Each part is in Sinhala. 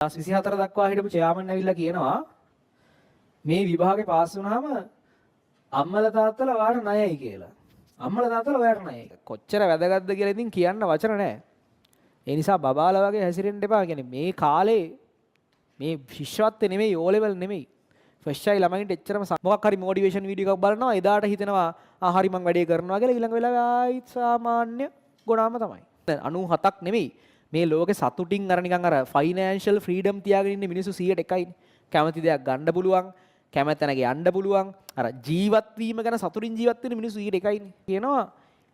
24 දක්වා හිටපු චෙයාමන් ඇවිල්ලා කියනවා මේ විභාගේ පාස් වුණාම අම්මලා තාත්තලා ඔයාට ණයයි කියලා. අම්මලා තාත්තලා ඔයාට ණයයි. කොච්චර වැදගත්ද කියලා ඉතින් කියන්න වචන නැහැ. ඒ නිසා බබාලා වගේ හැසිරෙන්න එපා. කියන්නේ මේ කාලේ මේ ශිෂ්‍යත්වය නෙමෙයි O level නෙමෙයි. ෆ්‍රෙෂ් ආයි ළමයින්ට එච්චරම මොකක් හරි මොටිවේෂන් වීඩියෝ එකක් බලනවා එදාට හිතෙනවා හරි මං වැඩේ කරනවා කියලා ඊළඟ වෙලාවේ ආයිත් සාමාන්‍ය ගුණාම තමයි. 97ක් නෙමෙයි. මේ ලෝකේ සතුටින් අර නිකන් අර ෆයිනෑන්ෂල් ෆ්‍රීඩම් තියාගෙන ඉන්න මිනිස්සු 100%යිනේ. කැමති දෙයක් ගන්න පුළුවන්, කැමති තැනක යන්න පුළුවන්. අර ජීවත් වීම ගැන සතුටින් ජීවත් වෙන මිනිස්සු 100%යිනේ. කියනවා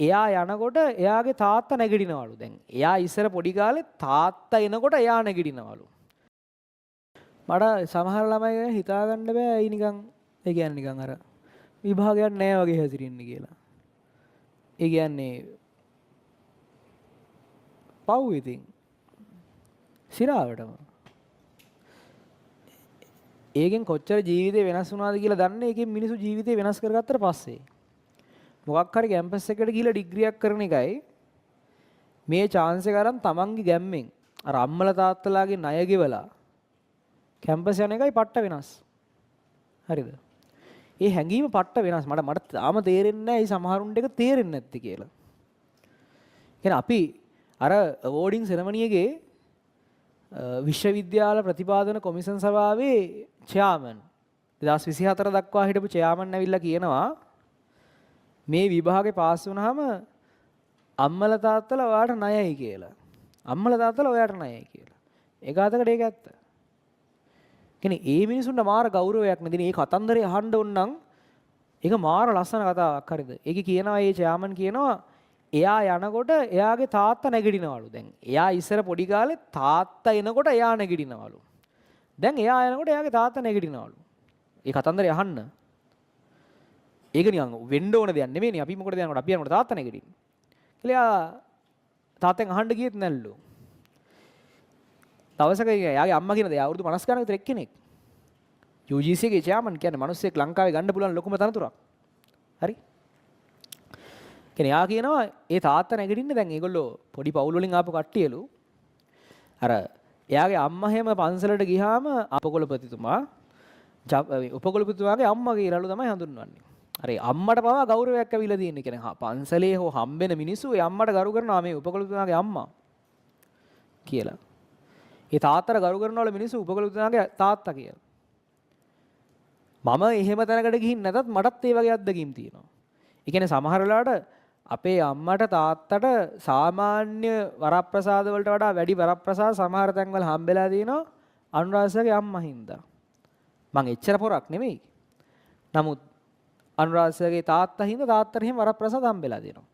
එයා යනකොට එයාගේ තාත්තා නැගිටිනවලු. දැන් එයා ඉස්සර පොඩි කාලේ තාත්තා එනකොට එයා නැගිටිනවලු. මට සමහර ළමයි හිතා ගන්න බෑ ඇයි නිකන් ඒ කියන්නේ නිකන් අර විභාගයක් නැහැ වගේ හැසිරෙන්නේ කියලා. ඒ කියන්නේ පව් ඉතින් සිරාවටම ඒකෙන් කොච්චර ජීවිතේ වෙනස් වුණාද කියලා දන්නේ ඒකෙන් මිනිස්සු ජීවිතේ වෙනස් කරගත්තට පස්සේ මොකක් හරි කැම්පස් එකකට ගිහලා ඩිග්‍රියක් කරන එකයි මේ chance එක අරන් තමන්ගේ ගැම්මෙන් අර අම්මලා තාත්තලාගේ ණය ගෙවලා කැම්පස් යන එකයි පට්ට වෙනස්. හරිද? ඒ හැංගීම පට්ට වෙනස්. මට තාම තේරෙන්නේ නැහැ මේ සමහරුන්ට එක තේරෙන්නේ නැත්තේ කියලා. කියන්නේ අපි අර අවෝඩින් සෙරමනි එකේ විශ්වවිද්‍යාල ප්‍රතිපාදන කොමිෂන් සභාවේ චෙයාමන් 2024 දක්වා හිටපු චෙයාමන් ඇවිල්ලා කියනවා මේ විභාගේ පාස් වුණාම අම්මලා තාත්තලා ඔයාට ණයයි කියලා. අම්මලා තාත්තලා ඔයාට ණයයි කියලා. ඒක අතකට ඒක ඇත්ත. කියන්නේ ඒ මිනිසුන්ට මාර ගෞරවයක් නැදිනේ මේ කතන්දරේ අහන්න ඕන නම් ඒක මාර ලස්සන කතාවක් හරිද? ඒකේ කියනවා මේ චෙයාමන් කියනවා එයා යනකොට එයාගේ තාත්තා නැගිටිනවලු. දැන් එයා ඉස්සර පොඩි කාලේ තාත්තා එනකොට එයා නැගිටිනවලු. දැන් එයා යනකොට එයාගේ තාත්තා නැගිටිනවලු. ඒ කතන්දරේ අහන්න. ඒක නිකන් වෙන්න ඕන දෙයක් නෙමෙයිනේ. අපි මොකටද යනකොට අපි යනකොට තාත්තා නැගිටින්නේ. කියලා එයා තාත්තෙන් අහන්න ගියෙත් නැල්ලු. දවසක එයාගේ අම්මා කියන දේ අවුරුදු 50 ගණන් විතර එක්කෙනෙක්. UGC එකේ චෙයාමන් කියන්නේ මිනිස්සෙක් ලංකාවේ ගන්න පුළුවන් ලොකුම තනතුරක්. හරි? කෙනෙක් කියනවා ඒ තාත්තා නැගිටින්නේ දැන් ඒගොල්ලෝ පොඩි පවුල් වලින් ආපු කට්ටියලු අර එයාගේ අම්මා හැම පන්සලට ගියාම උපකුලපතිතුමා උපකුලපතිතුමාගේ අම්මා කියලාලු තමයි හඳුන්වන්නේ. අර ඒ අම්මට පවා ගෞරවයක් ඇවිල්ලා තියෙන කියන්නේ පන්සලේ හෝ හම්බෙන මිනිස්සු ඒ අම්මට ගරු කරනවා මේ උපකුලපතිතුමාගේ අම්මා කියලා. ඒ තාත්තට ගරු කරනවල මිනිස්සු උපකුලපතිතුමාගේ තාත්තා කියලා. මම එහෙම තැනකට ගිහින් නැතත් මටත් ඒ වගේ අත්දැකීම් තියෙනවා. ඒ කියන්නේ සමහර වෙලාවට අපේ අම්මට තාත්තට සාමාන්‍ය වරප්‍රසාද වලට වඩා වැඩි වරප්‍රසාද සමහර තැන්වල හම්බෙලා තියෙනවා අනුරාධගේ අම්මා හින්දා. මං එච්චර පොරක් නෙමෙයි. නමුත් අනුරාධගේ තාත්තා හින්දා තාත්තට එහෙම වරප්‍රසාද හම්බෙලා දෙනවා.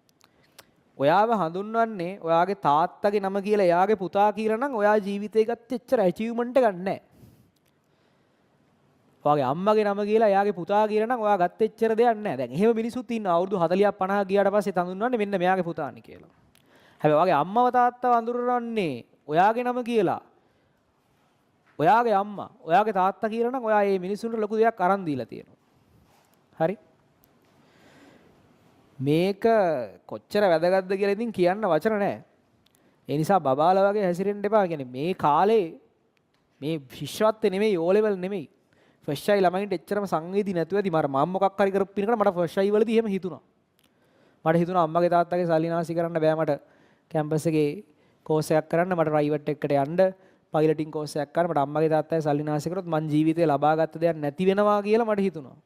ඔයාව හඳුන්වන්නේ ඔයාගේ තාත්තගේ නම කියලා එයාගේ පුතා කියලා නම් ඔයා ජීවිතේ ගත්ත එච්චර ඇචීව්මන්ට් එකක් නැහැ. ඔයාගේ අම්මගේ නම කියලා එයාගේ පුතා කියලා නම් ඔයා ගත්ත එච්චර දෙයක් නැහැ. දැන් එහෙම මිනිස්සුත් ඉන්නවා අවුරුදු 40ක් 50ක් ගියාට පස්සේ තඳුන්වන්නේ මෙන්න මෙයාගේ පුතානි කියලා. හැබැයි ඔයාගේ අම්මව තාත්තව අඳුරන්නේ ඔයාගේ නම කියලා. ඔයාගේ අම්මා, ඔයාගේ තාත්තා කියලා නම් ඔයා මේ මිනිස්සුන්ට ලොකු දෙයක් අරන් දීලා තියෙනවා. හරි? මේක කොච්චර වැදගත්ද කියලා ඉතින් කියන්න වචන නැහැ. ඒ නිසා බබාලා වගේ හැසිරෙන්න එපා. කියන්නේ මේ කාලේ මේ ශිෂ්‍යත්වය නෙමෙයි O level නෙමෙයි. ෆ්‍රෙෂ් ආයි ළමයින්ට එච්චරම සංවේදී නැතුව ඇති මම මොකක් හරි කරපු පිනකට මට ෆ්‍රෙෂ් ආයි වලදී එහෙම හිතුණා. මට හිතුණා අම්මගේ තාත්තගේ සල්ලි නාස්ති කරන්න බෑ මට කැම්පස් එකේ කෝස් එකක් කරන්න මට ප්‍රයිවට් එකකට යන්න පයිලටින් කෝස් එකක් කරන්න මට අම්මගේ තාත්තගේ සල්ලි නාස්ති කරොත් මං ජීවිතේ ලබාගත්ත දෙයක් නැති වෙනවා කියලා මට හිතුණා.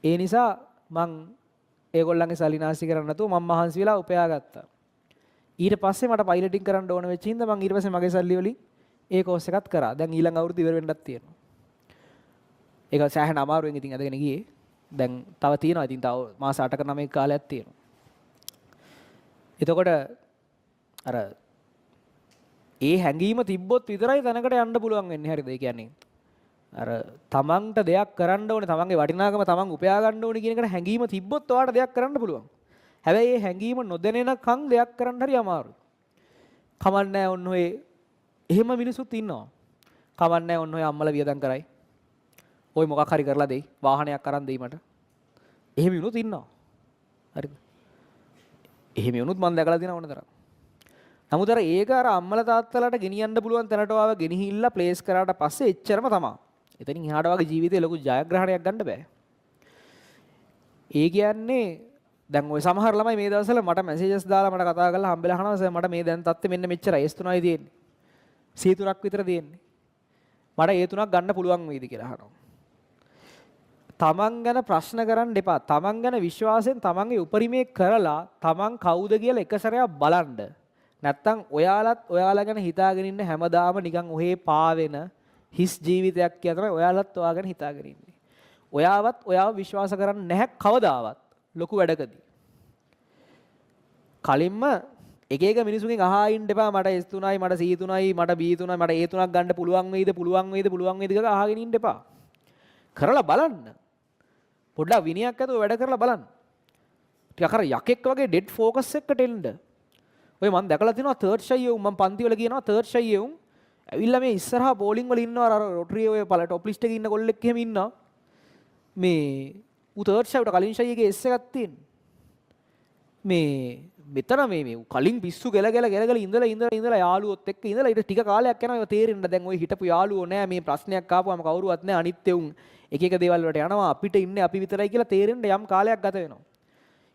ඒ නිසා මං ඒගොල්ලන්ගේ සල්ලි නාස්ති කරන්න නැතුව මම මහන්සි වෙලා උපයා ගත්තා. ඊට පස්සේ මට පයිලටින් කරන්න ඕන වෙච්ච හින්දා මං ඊට පස්සේ මගේ සල්ලි වලින් ඒ කෝස් එකත් කරා. දැන් ඊළඟ අවුරුදු ඉවර වෙන්නත් තියෙනවා. ඒක සෑහෙන අමාරුවෙන් ඉතින් අදගෙන ගියේ. දැන් තව තියෙනවා. ඉතින් තව මාස 8ක 9ක කාලයක් තියෙනවා. එතකොට අර ඒ හැඟීම තිබ්බොත් විතරයි තැනකට යන්න පුළුවන් වෙන්නේ. හරිද? ඒ කියන්නේ අර තමන්ට දෙයක් කරන්න ඕනේ, තමන්ගේ වටිනාකම තමන් උපයා ගන්න ඕනේ කියන එකට හැඟීම තිබ්බොත් ඔයාලට දෙයක් කරන්න පුළුවන්. හැබැයි මේ හැඟීම නොදැනෙනකන් දෙයක් කරන්න හරි අමාරුයි. කමන්නේ ඔන්න ඔය එහෙම මිනිස්සුත් ඉන්නවා. කමන්නේ ඔන්න ඔය අම්මලා වියදම් කරයි. ඔය මොකක් හරි කරලා දෙයි වාහනයක් අරන් දෙයි මට. එහෙම වුණොත් ඉන්නවා. හරිද? එහෙම වුණොත් මම දැකලා දිනා ඕන තරම්. නමුත් අර ඒක අර අම්මලා තාත්තලාට ගෙනියන්න පුළුවන් තැනට ආව ගෙනහිල්ලා ප්ලේස් කරාට පස්සේ එච්චරම තමයි. එතනින් එහාට වගේ ජීවිතේ ලොකු ජයග්‍රහණයක් ගන්න බෑ. ඒ කියන්නේ දැන් ওই සමහර ළමයි මේ දවස්වල මට මැසේජස් දාලා මට කතා කරලා හම්බෙලා අහනවා සර් මට මේ දැන් තත්ත්වෙ මෙන්න මෙච්චරයි S3යි තියෙන්නේ. C3ක් විතර තියෙන්නේ. මට ඒ තුනක් ගන්න පුළුවන් වේද කියලා අහනවා. තමන් ගැන ප්‍රශ්න කරන්න එපා. තමන් ගැන විශ්වාසයෙන් තමන්ගේ උපරිමයේ කරලා තමන් කවුද කියලා එක සැරයක් බලන්න. නැත්තම් ඔයාලා ගැන හිතාගෙන ඉන්න හැමදාම නිකන් ඔහේ පාවෙන හිස් ජීවිතයක් කියලා තමයි ඔයාලත් ඔයා ගැන හිතාගෙන ඉන්නේ. ඔයාවත් ඔයාව විශ්වාස කරන්නේ නැහැ කවදාවත් ලොකු වැඩකදී. කලින්ම එක එක මිනිසුන්ගෙන් අහා ඉන්න එපා මට S3යි මට C3යි මට B3යි මට A3ක් ගන්න පුළුවන් වේද කියලා අහගෙන ඉන්න එපා. කරලා බලන්න. පොඩ්ඩක් විනයක් ඇතුව වැඩ කරලා බලන්න. ටිකක් අර යකෙක් වගේ ඩෙඩ් ફોකස් එකකට එන්න. ඔය මම දැකලා තිනවා තර්ඩ් ෂයි උන් මම පන්ති වල කියනවා තර්ඩ් ෂයි උන් ඇවිල්ලා මේ ඉස්සරහා බෝලිං වල ඉන්නවා අර රොටරි ඔය පළ টොප් ලිස්ට් එකේ ඉන්න කොල්ලෙක් එහෙම ඉන්නවා. මේ ඌ තර්ඩ් ෂයිට කලින් ෂයි එකේ S එකක් තියෙන. මේ මෙතන මේ කලින් පිස්සු ගල ඉඳලා යාළුවොත් එක්ක ඉඳලා ඊට ටික කාලයක් යනවා ඒව තේරෙන්න දැන් ওই හිටපු යාළුවෝ නෑ මේ ප්‍රශ්නයක් ආපුවම කවුරුවත් නෑ අනිත් එවුන් එක එක දේවල් වලට යනවා අපිට ඉන්නේ අපි විතරයි කියලා තේරෙන්න යම් කාලයක් ගත වෙනවා.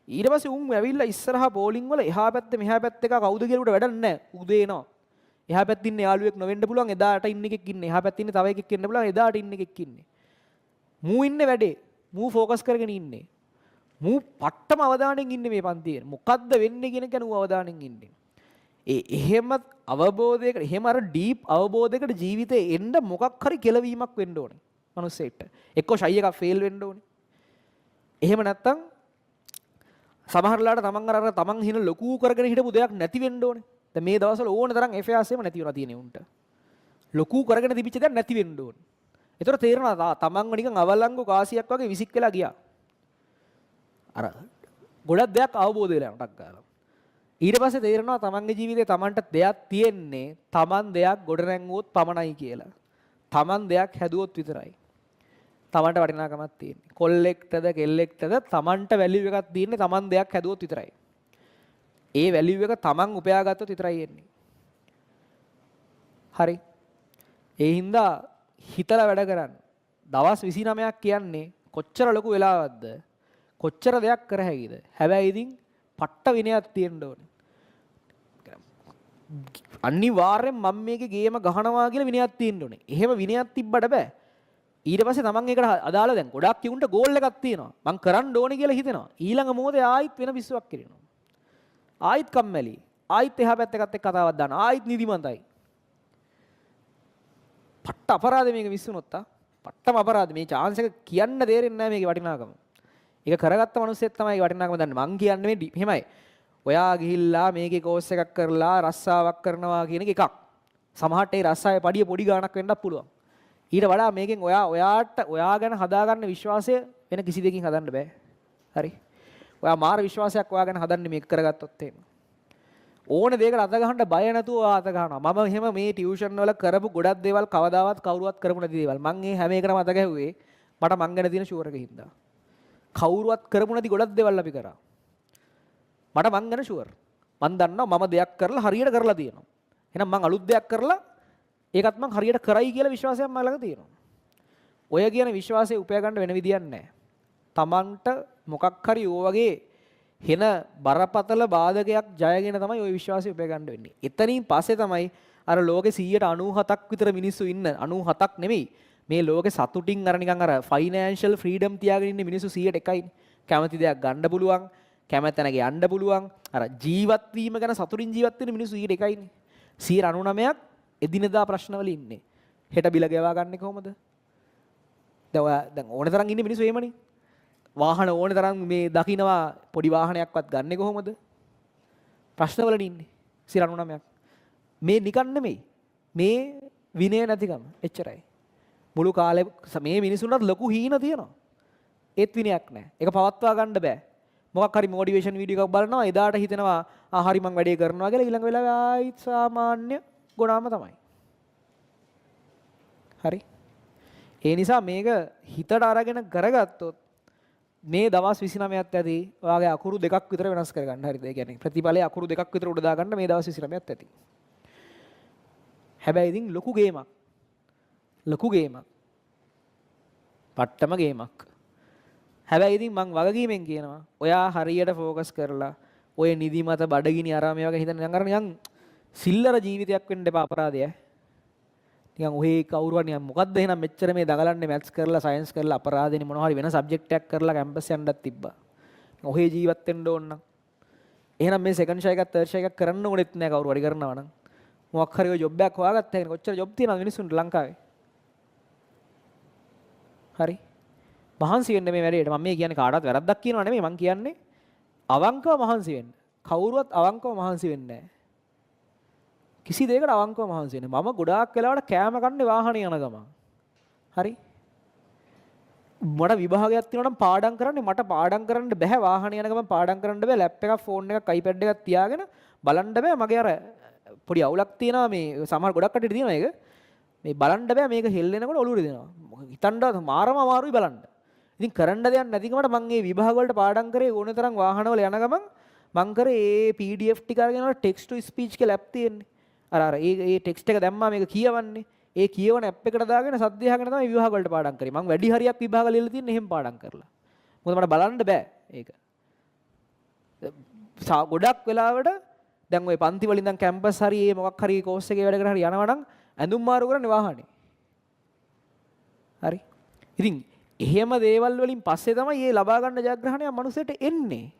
ඊට පස්සේ උන් ඇවිල්ලා ඉස්සරහා බෝලිං වල එහා පැත්තේ මෙහා පැත්තේ කවුද කියලා උඩ වැඩක් නැහැ. උදේ එනවා. එහා පැත්තේ ඉන්න යාළුවෙක් නොවෙන්න පුළුවන් එදාට ඉන්න එකෙක් ඉන්නේ. එහා පැත්තේ ඉන්න තව එකෙක් ඉන්න පුළුවන් එදාට ඉන්න එකෙක් ඉන්නේ. මූ ඉන්නේ වැඩේ. මූ ફોකස් කරගෙන ඉන්නේ. මූ පට්ටම අවධානයෙන් ඉන්නේ මේ පන්තියේ. මොකද්ද වෙන්නේ කියන එක නූ අවධානයෙන් ඉන්නේ. එහෙම අවබෝධයකට එහෙම අර ඩීප් අවබෝධයකට ජීවිතේ එන්න මොකක් හරි කෙලවීමක් වෙන්න ඕනේ. මිනිස්සෙට. එක්කෝ ෂයි එකක් ෆේල් වෙන්න ඕනේ. එහෙම නැත්තම් සමහරලාට තමන් හින ලොකු කරගෙන හිටපු දෙයක් නැති වෙන්න ඕනේ. දැන් මේ දවස්වල ඕන තරම් FAS එම නැති වෙනවා තියෙන්නේ උන්ට. ලොකු කරගෙන තිබිච්ච දෙයක් නැති වෙන්න ඕනේ. ඒතර තේරෙනවා තමන්ව නිකන් අවලංගු කාසියක් වගේ විසික් වෙලා ගියා. අර ගොඩක් දෙයක් අවබෝධ වෙලා යනටක් ගාලා. ඊට පස්සේ තේරෙනවා තමන්ගේ ජීවිතේ තමන්ට දෙයක් තියෙන්නේ තමන් දෙයක් ගොඩනැංගුවොත් පමණයි කියලා. තමන් දෙයක් හැදුවොත් විතරයි. තමන්ට වටිනාකමක් තියෙන්නේ. කොල්ලෙක්ටද කෙල්ලෙක්ටද තමන්ට වැලියු එකක් තියෙන්නේ තමන් දෙයක් හැදුවොත් විතරයි. ඒ වැලියු එක තමන් උපයාගත්තොත් විතරයි එන්නේ. හරි. ඒ හින්දා හිතලා වැඩ කරන්න. දවස් 29ක් කියන්නේ කොච්චර ලොකු වෙලාවක්ද? කොච්චර දෙයක් කර හැකිද? හැබැයි ඉතින් පට්ට විනයක් තියෙන්න ඕනේ. අනිවාර්යෙන් මම මේකේ ගේම ගහනවා කියලා විනයක් තියෙන්න ඕනේ. එහෙම විනයක් තිබ්බට බෑ. ඊට පස්සේ තමන් ඒකට අදාළ දැන් ගොඩක් කිව්ුන්ට ගෝල් එකක් තියෙනවා. මං කරන්න ඕනේ කියලා හිතෙනවා. ඊළඟ මොහොතේ ආයිත් වෙන පිස්සුවක් කරනවා. ආයිත් කම්මැලි. ආයිත් එහා පැත්තකට එක්ක කතාවක් දානවා. ආයිත් නිදිමතයි. පට්ට අපරාධ මේක මිස්සුනොත් පට්ටම අපරාධ. මේ chance එක කියන්න දෙරෙන්නේ නැහැ මේකේ වටිනාකම. ඒක කරගත්ත මිනිස්සෙක් තමයි වටිනාකම දන්නේ. මං කියන්නේ මේ එහෙමයි. ඔයා ගිහිල්ලා මේකේ කෝස් එකක් කරලා රස්සාවක් කරනවා කියන එක එකක්. සමහරට ඒ රස්සාවේ පඩිය පොඩි ගාණක් වෙන්නත් පුළුවන්. ඊට වඩා මේකෙන් ඔයා ගැන හදාගන්න විශ්වාසය වෙන කිසි දෙයකින් හදන්න බෑ. හරි. ඔයා මාර විශ්වාසයක් ඔයා ගැන හදන්නේ මේක කරගත්තොත් එහෙම. ඕන දෙයකට අත ගහන්න බය නැතුව ඔයා අත ගහනවා. මම එහෙම මේ ටියුෂන් වල කරපු ගොඩක් දේවල් කවදාවත් කවුරුවත් කරපු නැති දේවල්. මං මේ හැම එකටම අත ගැහුවේ මට මං ගැන තියෙන ෂුවර් එකකින් හින්දා. කවුරුවත් කරපු නැති ගොඩක් දේවල් අපි කරා. මට මං ගැන ෂුවර්. මං දන්නවා මම දෙයක් කරලා හරියට කරලා තියෙනවා. එහෙනම් මං අලුත් දෙයක් කරලා ඒකත් මං හරියට කරයි කියලා විශ්වාසයක් මම ළඟ තියෙනවා. ඔය කියන විශ්වාසය උපයා ගන්න වෙන විදියක් නැහැ. Tamanට මොකක් හරි ඕ වගේ වෙන බරපතල බාධකයක් ජයගෙන තමයි ওই විශ්වාසය උපයා ගන්න වෙන්නේ. එතනින් පස්සේ තමයි අර ලෝකේ 97ක් විතර මිනිස්සු ඉන්න 97ක් නෙමෙයි. මේ ලෝකේ සතුටින් අර නිකන් අර ෆයිනෑන්ෂල් ෆ්‍රීඩම් තියාගෙන ඉන්න මිනිස්සු 101යි. කැමති දෙයක් ගන්න පුළුවන්, කැමති තැනක යන්න පුළුවන්. අර ජීවත් වීම ගැන සතුටින් ජීවත් වෙන මිනිස්සු 101යිනේ. 99ක් එදිනෙදා ප්‍රශ්නවල ඉන්නේ. හෙට බිල ගෙවා ගන්නේ කොහොමද? දැන් ඕන තරම් ඉන්නේ මිනිස්සු එහෙමනේ. වාහන ඕන තරම් මේ දකින්නවා පොඩි වාහනයක්වත් ගන්නෙ කොහොමද? ප්‍රශ්නවල ඉන්නේ 99ක්. මේ නිකන් නෙමෙයි. මේ විනය නැතිකම එච්චරයි. මුළු කාලේ මේ මිනිසුන්ට ලොකු හීන තියෙනවා. ඒත් විනයක් නැහැ. ඒක පවත්වා ගන්න බෑ. මොකක් හරි මොටිවේෂන් වීඩියෝ එකක් බලනවා එදාට හිතෙනවා හරි මං වැඩේ කරනවා කියලා ඊළඟ වෙලාවේ ආයිත් සාමාන්‍ය ගුණාම තමයි. හරි. ඒ නිසා මේක හිතට අරගෙන කරගත්තොත් මේ දවස් 29ත් ඇති ඔයාගේ අකුරු දෙකක් විතර වෙනස් කරගන්න. හරිද? ඒ කියන්නේ ප්‍රතිඵලයේ අකුරු දෙකක් විතර උඩ දාගන්න මේ දවස් 29ත් ඇති. හැබැයි ඉතින් ලොකු ගේමක්. ලොකු ගේමක්. පට්ටම ගේමක්. හැබැයි ඉතින් මං වගකීමෙන් කියනවා ඔයා හරියට ફોකස් කරලා ඔය නිදිමත බඩගිනි ආරාමය වගේ හිතන නිකන් සිල්ලර ජීවිතයක් වෙන්න එපා අපරාධය. නිකන් ඔහේ කවුරුවා නිකන් මොකද්ද එහෙනම් මෙච්චර මේ දඟලන්නේ මැත්ස් කරලා සයන්ස් කරලා අපරාධෙනි මොනවා හරි වෙන සබ්ජෙක්ට් එකක් කරලා කැම්පස් යන්නත් තිබ්බා. ඔහේ ජීවත් වෙන්න ඕන නම් එහෙනම් මේ සෙකන්ඩ් ෂයි එකක් තර්ඩ් ෂයි එකක් කරන්න ඕනෙත් නෑ කවුරු හරි කරනවා නම්. මොකක් හරි ඔය ජොබ් එකක් හොයාගත්තා කියන්නේ කොච්චර ජොබ් තියෙනවද මිනිස්සුන්ට ලංකාවේ? හරි. මහන්සි වෙන්න මේ වැඩේට. මම මේ කියන්නේ කාටවත් වැරද්දක් කියනවා නෙමෙයි. මම කියන්නේ අවංකව මහන්සි වෙන්න. කවුරුවත් අවංකව මහන්සි වෙන්නේ නැහැ. කිසි දෙයකට අවංකව මහන්සි වෙන්නේ. මම ගොඩාක් වෙලාවට කෑම කන්නේ වාහනේ යන ගමන්. හරි? මට විභාගයක් තියෙනවා නම් පාඩම් කරන්නේ මට පාඩම් කරන්න බෑ වාහනේ යන ගමන් පාඩම් කරන්න බෑ. ලැප් එකක් ෆෝන් එකක් iPad එකක් තියාගෙන බලන්න බෑ. මගේ අර පොඩි අවුලක් තියෙනවා මේ සමහර ගොඩක් කටට තියෙනවා මේක. මේ බලන්න බෑ මේක හෙල්ලෙනකොට ඔලුව රිදෙනවා. හිතන්න මාරම අමාරුයි බලන්න. ඉතින් කරන්න දෙයක් නැතිකමට මම මේ විභාග වලට පාඩම් කරේ ඕනේ තරම් වාහනවල යන ගමන් මම කරේ ඒ PDF ටික අරගෙන ටෙක්ස්ට් ටු ස්පීච් කියලා ඇප් තියෙන්නේ. අර ඒ ටෙක්ස්ට් එක දැම්මා මේක කියවන්නේ. ඒ කියවන ඇප් එකට දාගෙන සද්ද අහගෙන තමයි විභාග වලට පාඩම් කරේ. මම වැඩි හරියක් විභාග ලියලා තියෙන්නේ එහෙම පාඩම් කරලා. මොකද මට බලන්න බෑ ඒක. ගොඩක් වෙලාවට දැන් ওই පන්ති වලින් ඉඳන් කැම්පස් හරි ඒ මොකක් හරි කෝස් එකේ වැඩ කරලා හරි යනවා නම් ඇඳුම් මාරු කරන්නේ වාහනේ. හරි. ඉතින් එහෙම දේවල් වලින් පස්සේ තමයි මේ ලබා ගන්න ජයග්‍රහණය මනුස්සයට එන්නේ.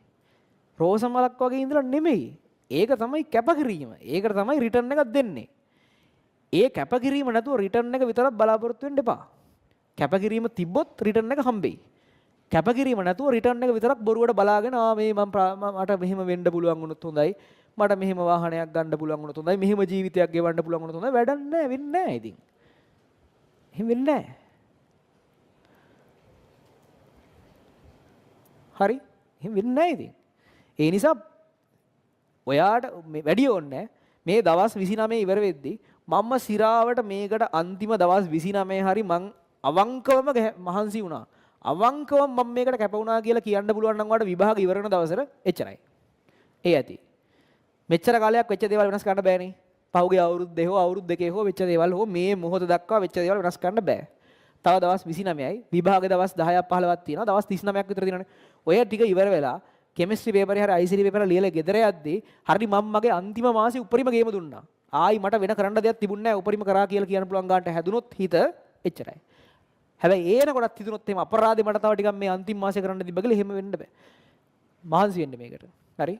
රෝස මලක් වගේ ඉඳලා නෙමෙයි. ඒක තමයි කැපකිරීම. ඒකට තමයි රිටර්න් එකක් දෙන්නේ. ඒ කැපකිරීම නැතුව රිටර්න් එක විතරක් බලාපොරොත්තු වෙන්න එපා. කැපකිරීම තිබ්බොත් රිටර්න් එක හම්බෙයි. කැපකිරීම නැතුව රිටර්න් එක විතරක් බොරුවට බලාගෙන මේ මට මෙහෙම වෙන්න පුළුවන් වුණොත් හොඳයි. මට මෙහෙම වාහනයක් ගන්න පුළුවන් වුණොත් හොඳයි. මෙහෙම ජීවිතයක් ගෙවන්න පුළුවන් වුණොත් හොඳයි. වැඩක් නැහැ වෙන්නේ නැහැ ඉතින්. එහෙම වෙන්නේ නැහැ. හරි? එහෙම වෙන්නේ නැහැ ඉතින්. ඒ නිසා ඔයාට වැඩි ඕනේ මේ දවස් 29 ඉවර වෙද්දී මම සිරාවට මේකට අන්තිම දවස් 29 හරි මං අවංකවම මහන්සි වුණා. අවංකවම මම මේකට කැප වුණා කියලා කියන්න පුළුවන් නම් ඔයාට විභාග ඉවර වෙන දවසට එච්චරයි. ඒ ඇති. මෙච්චර කාලයක් වෙච්ච දේවල් වෙනස් කරන්න බෑනේ. පහුගිය අවුරුද්දේ හෝ අවුරුදු දෙකේ හෝ වෙච්ච දේවල් හෝ මේ මොහොත දක්වා වෙච්ච දේවල් වෙනස් කරන්න බෑ. තව දවස් 29යි විභාග දවස් 10ක් 15ක් තියෙනවා. දවස් 39ක් විතර තියෙනවානේ. ඔය ටික ඉවර වෙලා කෙමිස්ට්‍රි පේපරේ හරි ICT පේපර ලියලා ගෙදර යද්දී හරි මම මගේ අන්තිම මාසේ උපරිම ගේම දුන්නා. ආයි මට වෙන කරන්න දෙයක් තිබුණේ නැහැ. උපරිම කරා කියලා කියන්න පුළුවන් ගන්නට හැදුනොත් හිත එච්චරයි. හැබැයි ඒනකොටත් හිතුනොත් එහෙම අපරාධේ මට තව ටිකක් මේ අන්තිම මාසේ කරන්න තිබ්බ කියලා එහෙම වෙන්න බෑ. මහන්සි වෙන්න මේකට. හරි?